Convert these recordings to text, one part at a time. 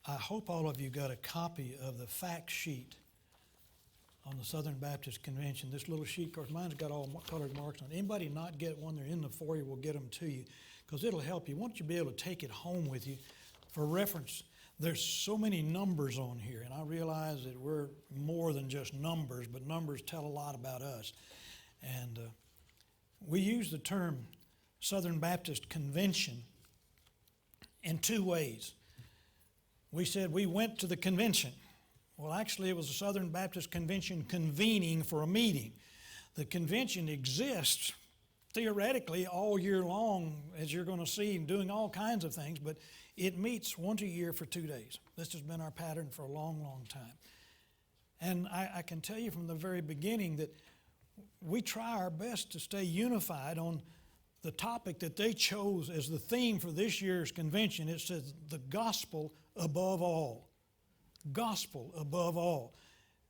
I hope all of you got a copy of the fact sheet on the Southern Baptist Convention. This little sheet, of course, mine's got all colored marks on it. Anybody not get one, they're in the foyer, we'll get them to you because it'll help you. Won't you be able to take it home with you for reference? There's so many numbers on here, and I realize that we're more than just numbers, but numbers tell a lot about us. And we use the term Southern Baptist Convention in two ways. We said we went to the convention. Well, actually, it was the Southern Baptist Convention convening for a meeting. The convention exists theoretically all year long, as you're going to see, doing all kinds of things, but it meets once a year for 2 days. This has been our pattern for a long, long time. And I can tell you from the very beginning that we try our best to stay unified on the topic that they chose as the theme for this year's convention. It says, the gospel above all. Gospel above all.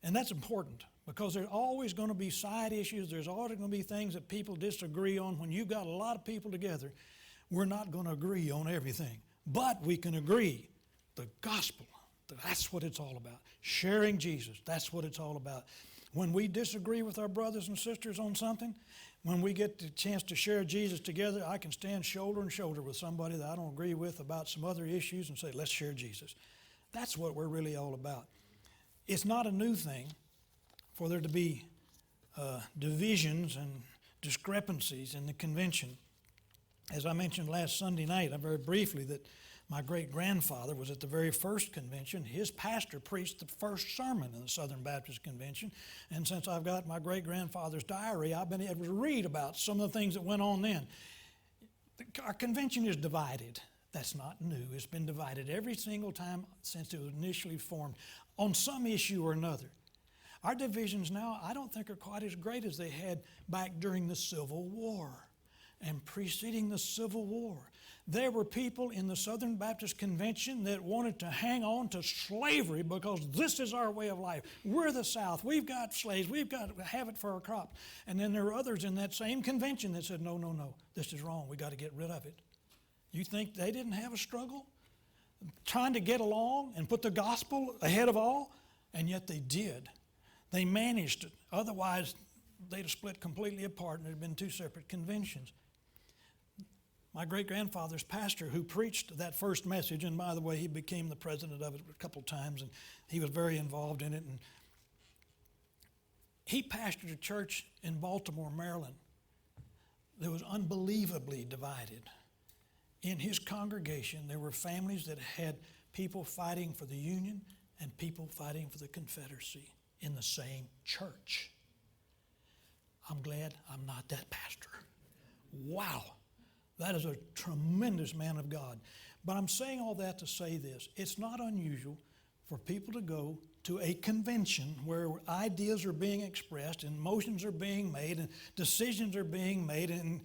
And that's important because there's always going to be side issues. There's always going to be things that people disagree on. When you've got a lot of people together, we're not going to agree on everything. But we can agree. The gospel, that's what it's all about. Sharing Jesus, that's what it's all about. When we disagree with our brothers and sisters on something, when we get the chance to share Jesus together, I can stand shoulder and shoulder with somebody that I don't agree with about some other issues and say, let's share Jesus. That's what we're really all about. It's not a new thing for there to be divisions and discrepancies in the convention. As I mentioned last Sunday night, very briefly, that my great-grandfather was at the very first convention. His pastor preached the first sermon in the Southern Baptist Convention. And since I've got my great-grandfather's diary, I've been able to read about some of the things that went on then. Our convention is divided. That's not new. It's been divided every single time since it was initially formed on some issue or another. Our divisions now, I don't think, are quite as great as they had back during the Civil War and preceding the Civil War. There were people in the Southern Baptist Convention that wanted to hang on to slavery because this is our way of life. We're the South. We've got slaves. We've got to have it for our crops. And then there were others in that same convention that said, no, this is wrong. We've got to get rid of it. You think they didn't have a struggle trying to get along and put the gospel ahead of all? And yet they did. They managed it. Otherwise, they'd have split completely apart and there'd been two separate conventions. My great-grandfather's pastor who preached that first message, and by the way, he became the president of it a couple of times, and he was very involved in it. And he pastored a church in Baltimore, Maryland that was unbelievably divided. In his congregation, there were families that had people fighting for the Union and people fighting for the Confederacy in the same church. I'm glad I'm not that pastor. Wow. That is a tremendous man of God. But I'm saying all that to say this. It's not unusual for people to go to a convention where ideas are being expressed and motions are being made and decisions are being made and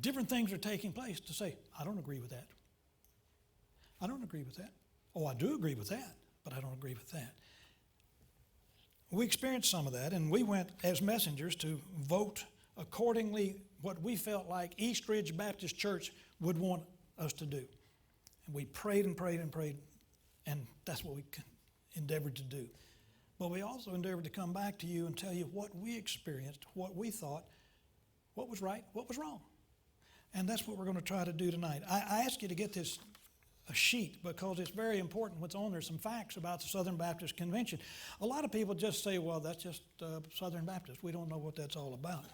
different things are taking place to say, I don't agree with that. I don't agree with that. Oh, I do agree with that, but I don't agree with that. We experienced some of that, and we went as messengers to vote accordingly what we felt like East Ridge Baptist Church would want us to do. And we prayed and prayed and prayed, and that's what we endeavored to do. But we also endeavored to come back to you and tell you what we experienced, what we thought, what was right, what was wrong. And that's what we're going to try to do tonight. I ask you to get this a sheet because it's very important what's on there, some facts about the Southern Baptist Convention. A lot of people just say, well, that's just Southern Baptist. We don't know what that's all about.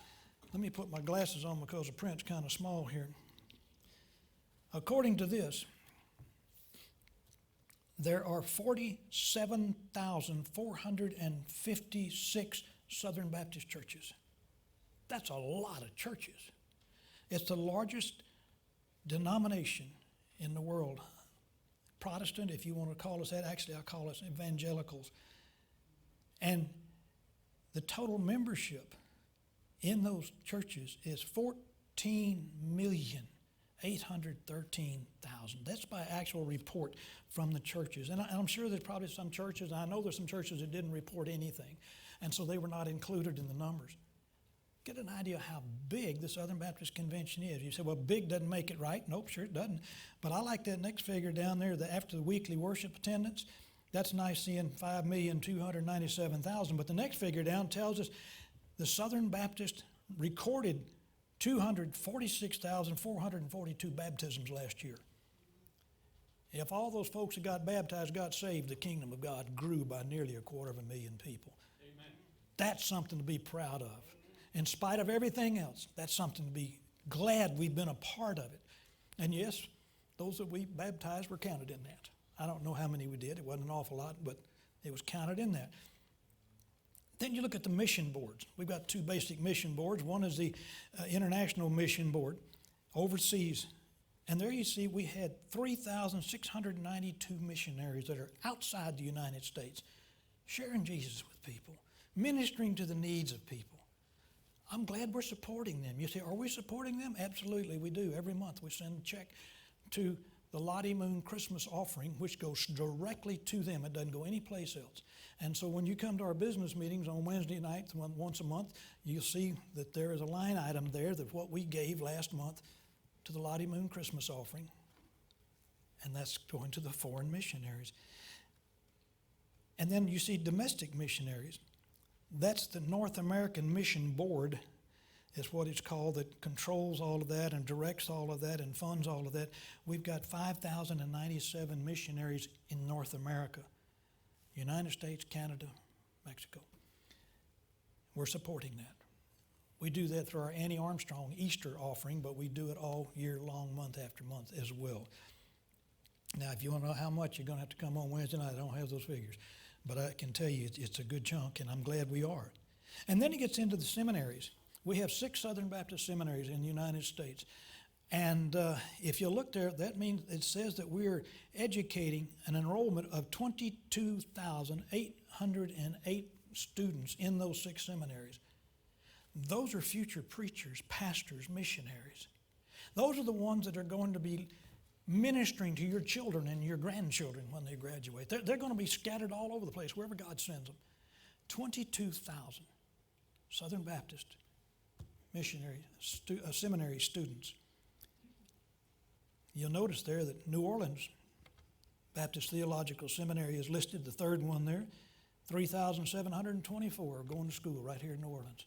Let me put my glasses on because the print's kind of small here. According to this, there are 47,456 Southern Baptist churches. That's a lot of churches. It's the largest denomination in the world. Protestant, if you want to call us that. Actually, I call us evangelicals. And the total membership in those churches is 14,813,000. That's by actual report from the churches. And I'm sure there's probably some churches, I know there's some churches that didn't report anything, and so they were not included in the numbers. get an idea of how big the Southern Baptist Convention is. You say, well, big doesn't make it right. Nope, sure it doesn't. But I like that next figure down there, that after the weekly worship attendance. That's nice seeing 5,297,000. But the next figure down tells us the Southern Baptist recorded 246,442 baptisms last year. If all those folks that got baptized got saved, the kingdom of God grew by nearly 250,000 people. Amen. That's something to be proud of. In spite of everything else, that's something to be glad we've been a part of it. And yes, those that we baptized were counted in that. I don't know how many we did. It wasn't an awful lot, but it was counted in that. Then you look at the mission boards. We've got two basic mission boards. One is the International Mission Board, overseas. And there you see we had 3,692 missionaries that are outside the United States, sharing Jesus with people, ministering to the needs of people. I'm glad we're supporting them. You say, are we supporting them? Absolutely, we do. Every month we send a check to the Lottie Moon Christmas offering, which goes directly to them. It doesn't go anyplace else. And so when you come to our business meetings on Wednesday nights, once a month, you'll see that there is a line item there that what we gave last month to the Lottie Moon Christmas offering. And that's going to the foreign missionaries. And then you see domestic missionaries. That's the North American Mission Board is what it's called, that controls all of that and directs all of that and funds all of that. We've got 5,097 missionaries in North America, United States, Canada, Mexico. We're supporting that. We do that through our Annie Armstrong Easter offering, but we do it all year long, month after month as well. Now, if you want to know how much, you're going to have to come on Wednesday night. I don't have those figures. But I can tell you it's a good chunk, and I'm glad we are. And then it gets into the seminaries. We have 6 Southern Baptist seminaries in the United States. And if you look there, that means it says that we're educating an enrollment of 22,808 students in those 6 seminaries. Those are future preachers, pastors, missionaries. Those are the ones that are going to be ministering to your children and your grandchildren when they graduate. They're going to be scattered all over the place, wherever God sends them. 22,000 Southern Baptist missionary seminary students. You'll notice there that New Orleans Baptist Theological Seminary is listed, the third one there. 3,724 are going to school right here in New Orleans,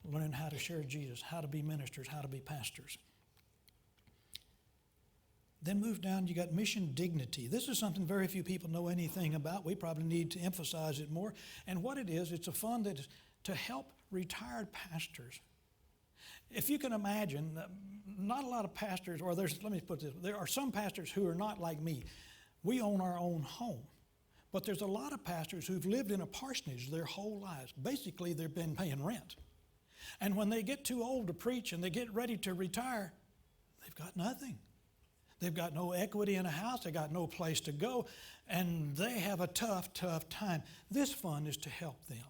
learning how to share Jesus, how to be ministers, how to be pastors. Then move down, you got Mission Dignity. This is something very few people know anything about. We probably need to emphasize it more. And what it is, it's a fund that is to help retired pastors. If you can imagine, not a lot of pastors, or let me put this, there are some pastors who are not like me. We own our own home. But there's a lot of pastors who've lived in a parsonage their whole lives. Basically, they've been paying rent. And when they get too old to preach and they get ready to retire, they've got nothing. They've got no equity in a house. They've got no place to go. And they have a tough, tough time. This fund is to help them.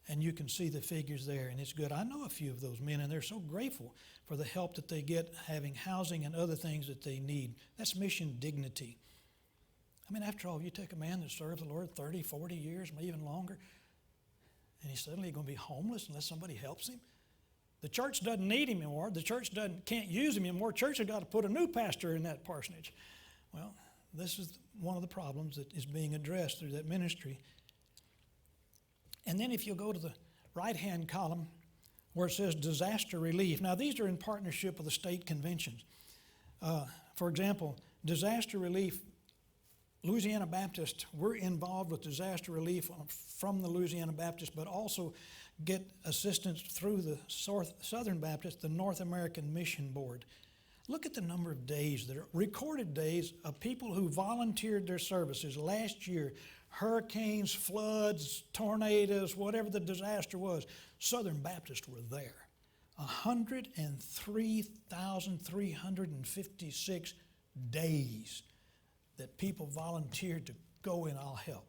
And you can see the figures there, and it's good. I know a few of those men, and they're so grateful for the help that they get, having housing and other things that they need. That's Mission Dignity. I mean, after all, you take a man that served the Lord 30, 40 years, maybe even longer, and he's suddenly going to be homeless unless somebody helps him. The church doesn't need him anymore. The church can't use him anymore. Church has got to put a new pastor in that parsonage. Well, this is one of the problems that is being addressed through that ministry. And then if you go to the right-hand column where it says disaster relief. Now, these are in partnership with the state conventions. For example, disaster relief, Louisiana Baptist, we're involved with disaster relief from the Louisiana Baptist, but also get assistance through the Southern Baptist, the North American Mission Board. Look at the number of days that are recorded days of people who volunteered their services last year. Hurricanes, floods, tornadoes, whatever the disaster was, Southern Baptists were there. 103,356 days that people volunteered to go in, I'll help.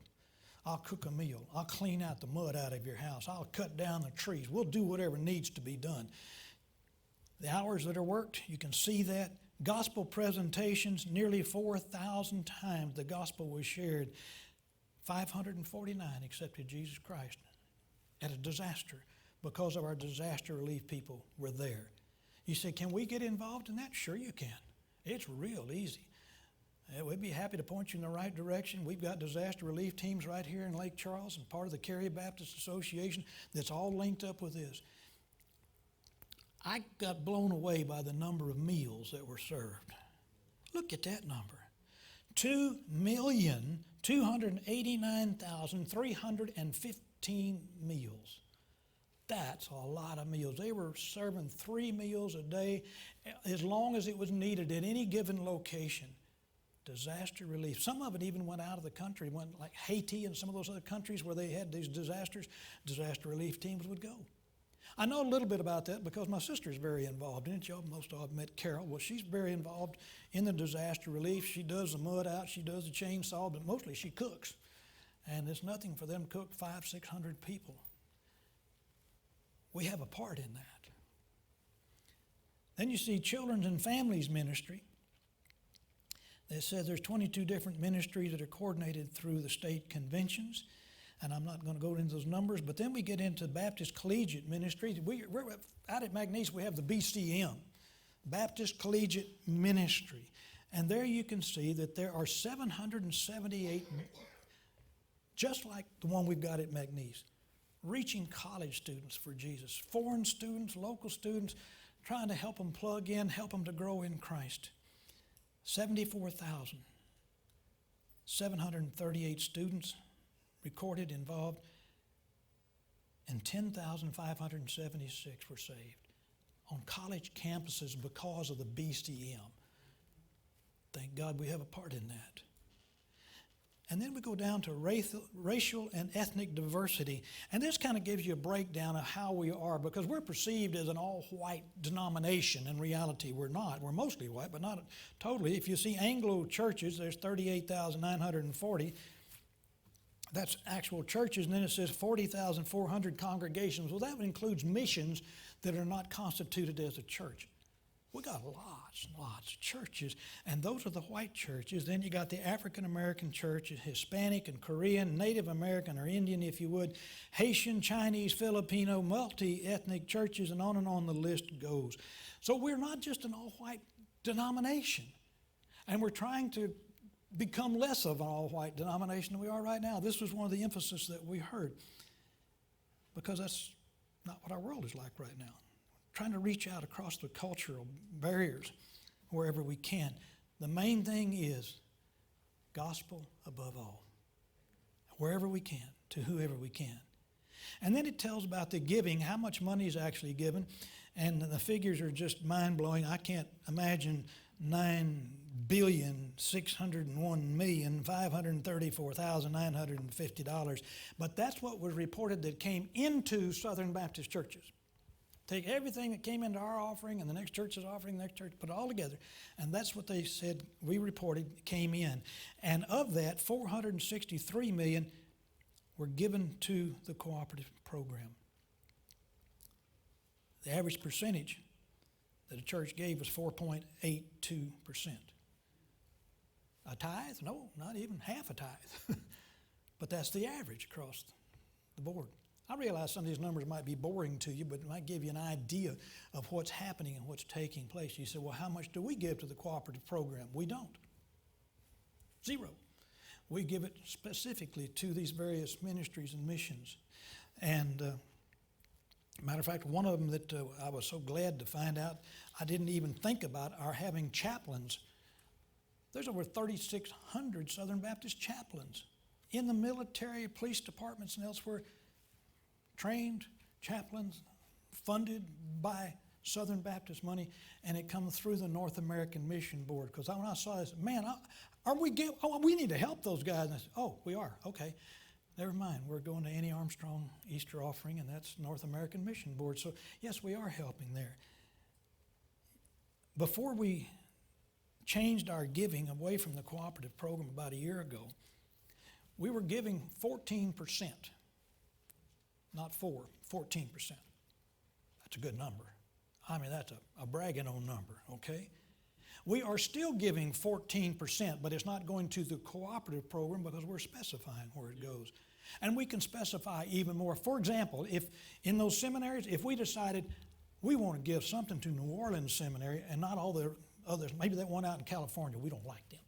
I'll cook a meal. I'll clean out the mud out of your house. I'll cut down the trees. We'll do whatever needs to be done. The hours that are worked, you can see that. Gospel presentations, nearly 4,000 times the gospel was shared. 549 accepted Jesus Christ at a disaster. because of our disaster relief people were there. You say, can we get involved in that? Sure you can. It's real easy. We'd be happy to point you in the right direction. We've got disaster relief teams right here in Lake Charles and part of the Cary Baptist Association that's all linked up with this. I got blown away by the number of meals that were served. Look at that number. 2,289,315 meals. That's a lot of meals. They were serving 3 meals a day as long as it was needed at any given location. Disaster relief. Some of it even went out of the country, went like Haiti and some of those other countries where they had these disasters. Disaster relief teams would go. I know a little bit about that because my sister is very involved in it. Y'all, most of you met Carol. Well, she's very involved in the disaster relief. She does the mud out, she does the chainsaw, but mostly she cooks. And it's nothing for them to cook 500-600 people. We have a part in that. Then you see Children's and Families Ministry. They said there's 22 different ministries that are coordinated through the state conventions. And I'm not going to go into those numbers, but then we get into Baptist Collegiate Ministry. We're out at McNeese, we have the BCM, Baptist Collegiate Ministry. And there you can see that there are 778, just like the one we've got at McNeese, reaching college students for Jesus, foreign students, local students, trying to help them plug in, help them to grow in Christ. 74,738 students recorded, involved, and 10,576 were saved on college campuses because of the BCM. Thank God we have a part in that. And then we go down to racial and ethnic diversity. And this kind of gives you a breakdown of how we are, because we're perceived as an all-white denomination. In reality, we're not. We're mostly white, but not totally. If you see Anglo churches, there's 38,940. That's actual churches, and then it says 40,400 congregations. Well, that includes missions that are not constituted as a church. We got lots and lots of churches, and those are the white churches. Then you got the African American church, Hispanic and Korean, Native American or Indian, if you would, Haitian, Chinese, Filipino, multi-ethnic churches, and on the list goes. So we're not just an all-white denomination, and we're trying to become less of an all-white denomination than we are right now. This was one of the emphasis that we heard, because that's not what our world is like right now. Trying to reach out across the cultural barriers wherever we can. The main thing is gospel above all, wherever we can, to whoever we can. And then it tells about the giving, how much money is actually given, and the figures are just mind-blowing. I can't imagine $9,601,534,950, but that's what was reported that came into Southern Baptist churches. Take everything that came into our offering and the next church's offering, the next church, put it all together. And that's what they said we reported came in. And of that, 463 million were given to the cooperative program. The average percentage that a church gave was 4.82%. A tithe? No, not even half a tithe. But that's the average across the board. I realize some of these numbers might be boring to you, but it might give you an idea of what's happening and what's taking place. You say, well, how much do we give to the cooperative program? We don't. Zero. We give it specifically to these various ministries and missions. And matter of fact, one of them that I was so glad to find out, I didn't even think about, are having chaplains. There's over 3,600 Southern Baptist chaplains in the military, police departments, and elsewhere. Trained chaplains, funded by Southern Baptist money, and it comes through the North American Mission Board. Because when I saw this, man, we need to help those guys. And I said, oh, we are, okay. Never mind, we're going to Annie Armstrong Easter offering, and that's North American Mission Board. So yes, we are helping there. Before we changed our giving away from the cooperative program about a year ago, we were giving 14%. Not 14%. That's a good number. I mean, that's a bragging on number, okay? We are still giving 14%, but it's not going to the cooperative program because we're specifying where it goes. And we can specify even more. For example, if in those seminaries, if we decided we want to give something to New Orleans Seminary and not all the others, maybe that one out in California, we don't like them.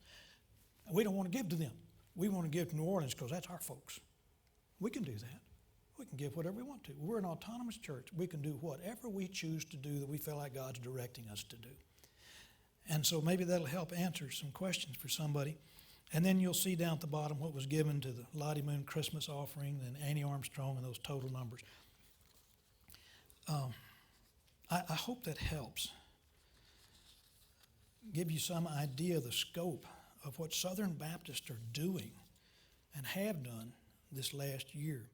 We don't want to give to them. We want to give to New Orleans because that's our folks. We can do that. We can give whatever we want to. We're an autonomous church. We can do whatever we choose to do that we feel like God's directing us to do. And so maybe that'll help answer some questions for somebody. And then you'll see down at the bottom what was given to the Lottie Moon Christmas offering and Annie Armstrong and those total numbers. I hope that helps give you some idea of the scope of what Southern Baptists are doing and have done this last year.